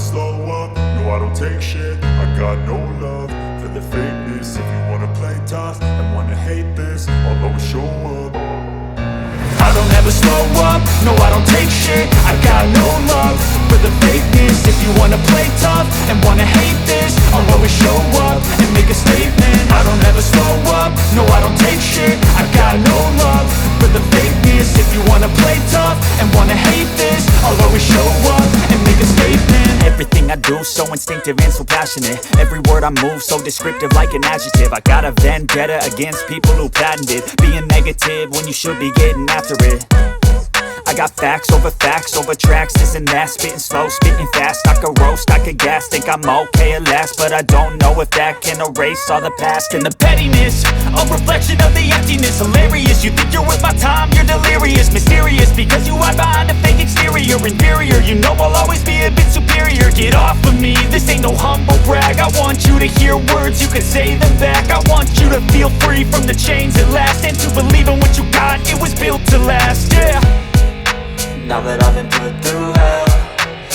slow up, no I don't take shit. I got no love for the fakeness. If you wanna play tough and wanna hate this, I'll always show up. I don't ever slow up, no I don't take shit. I got no love for the fakeness. If you wanna play tough and wanna hate this, I'll always show up and make a statement. I don't ever slow up, no I don't take shit. I got no love for the fakeness. If you wanna play tough and wanna hate this, I'll always show up and make a statement. Everything I do so instinctive and so passionate. Every word I move so descriptive like an adjective. I got a vendetta against people who patented being negative when you should be getting after it. I got facts over tracks, this and that. Spitting slow, spitting fast. I could roast, I could gas. Think I'm okay at last, but I don't know if that can erase all the past. And the pettiness, a reflection of the emptiness. Hilarious, you think you're worth my time, you're delirious. Mysterious, because you hide behind a fake exterior. Inferior, you know I'll always be a bit superior. Get off of me, this ain't no humble brag. I want you to hear words, you can say them back. I want you to feel free from the chains at last, and to believe in what you got, it was built to last, yeah. Now that I've been put through hell,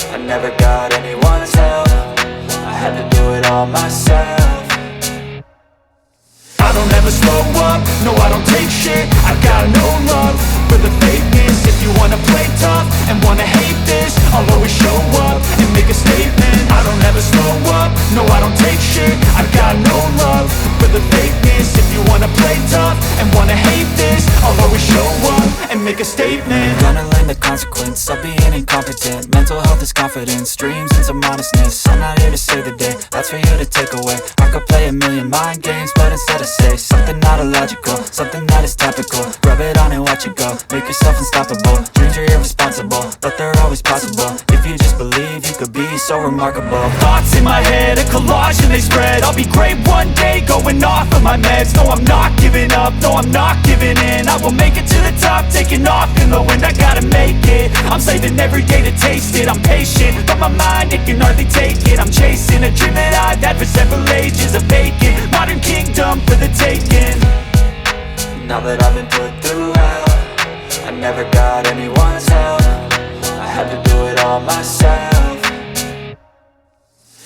I never got anyone's help. I had to do it all myself. I don't ever slow up, no I don't take shit. I got no love for the fakeness. If you wanna play tough and wanna hate this, I'll always show up and make a statement. I don't ever slow up, no I don't take shit. I got no love for the fakeness. If you wanna play tough and wanna hate this, I'll always show up and make a statement. Gonna learn the consequence of being incompetent. Mental health is confidence, dreams and some honestness. I'm not here to save the day, that's for you to take away. I could play a million mind games, but instead I say something not illogical, something that is topical. Rub it on and watch it go, make yourself unstoppable. Dreams are irresponsible, but they're always possible. If you just believe, you could be so remarkable. Thoughts in my head, a collage and they spread. I'll be great one day, going off of my meds. No, I'm not giving up, no, I'm not giving in. I will make it to the top, taking off in the wind. I gotta make it, I'm saving every day to taste it. I'm patient, but my mind, it can hardly take it. I'm chasing a dream that I've had for several ages. A vacant, modern kingdom for the taking. Now that I've been put through hell, I never got anyone's help. I had to do it all myself.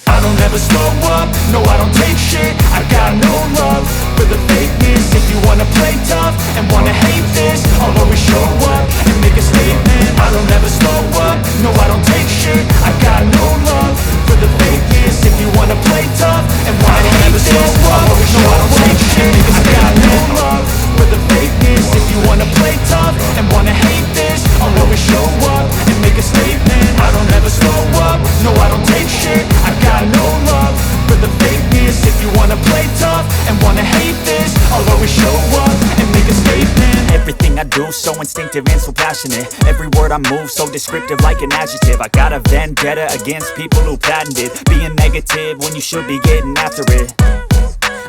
I don't ever slow up, no I don't take shit. I got no love for the fakeness. If you wanna play tough and wanna hate this, I'll always show up and make a statement. I don't ever slow up, no I don't take shit. I got no love for the fakeness. If you wanna play tough and wanna hate this, I'll always show up and make a statement. I got no love for the fakeness. If you wanna play tough and wanna hate this, I'll always show up and make a statement. I don't ever slow up, no I don't take shit. I got no love for the fakeness. If you wanna play tough and wanna hate this, I'll always show up and make a statement. Everything I do so instinctive and so passionate. Every word I move so descriptive like an adjective. I got a vendetta against people who patented being negative when you should be getting after it.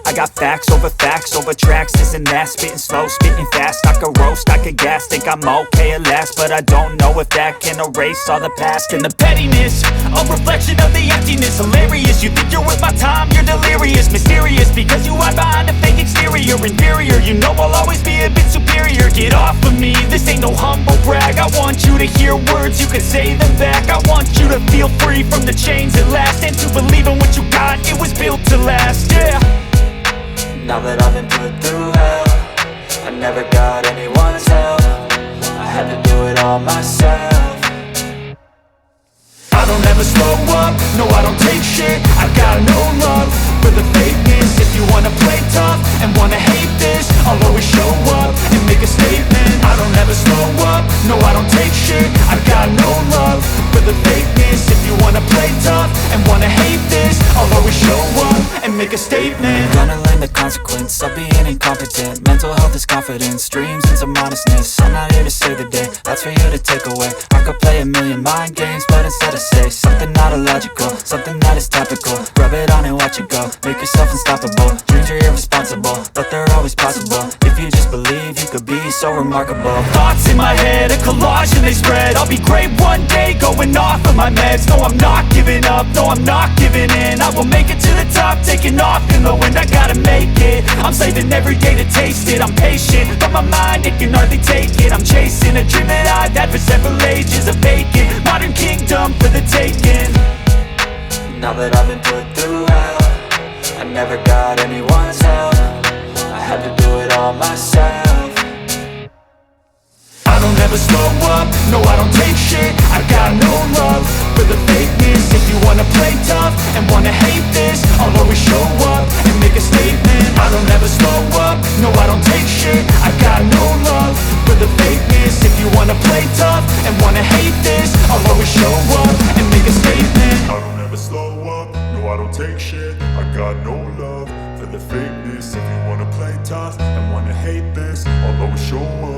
I got facts over tracks, this and that. Spitting slow, spitting fast. I could roast, I could gas. Think I'm okay at last, but I don't know if that can erase all the past. And the pettiness, a reflection of the emptiness. Hilarious, you think you're worth my time, you're delirious. Mysterious, because you hide behind a fake exterior. Inferior, you know I'll always be a bit superior. Get off of me, this ain't no humble brag. I want you to hear words, you can say them back. I want you to feel free from the chains at last, and to believe in what you got, it was built to last, yeah. Now that I've been put through hell, I never got anyone's help. I had to do it all myself. I don't ever slow up, no I don't take shit. I got no love for the fakeness. If you wanna play tough and wanna hate this, I'll always show up and make a statement. I don't ever slow up, no I don't take shit. I got no love for the fakeness. If you wanna play tough and wanna hate this, I'll always show up and make a statement. Gonna learn the consequence of being incompetent. Mental health is confidence, dreams and some honestness. I'm not here to save the day, that's for you to take away. I could play a million mind games, but instead I say something not illogical, something that is topical. Rub it on and watch it go, make yourself unstoppable. Dreams are irresponsible, but they're always possible. If you just believe, you could be so remarkable. Thoughts in my head, a collage and they spread. I'll be great one day, going off of my meds. No, I'm not giving up, no, I'm not giving in. I will make it to the top, taking off in the wind. I gotta make it, I'm saving every day to taste it. I'm patient, but my mind, it can hardly take it. I'm chasing a dream that I've had for several ages. A vacant, modern kingdom for the taking. Now that I've been put through hell, I never got anyone's help. I had to do it all myself. I don't ever slow up, no I don't take shit. I got no love for the fakeness. If you wanna play tough and wanna hate this, I'll always show up and make a statement. I don't ever slow up, no I don't take shit. I got no love for the fakeness. If you wanna play tough and wanna hate this, I'll always show up and make a statement. I don't ever slow up, no I don't take shit. I got no love for the fakeness. If you wanna play tough and wanna hate this, I'll always show up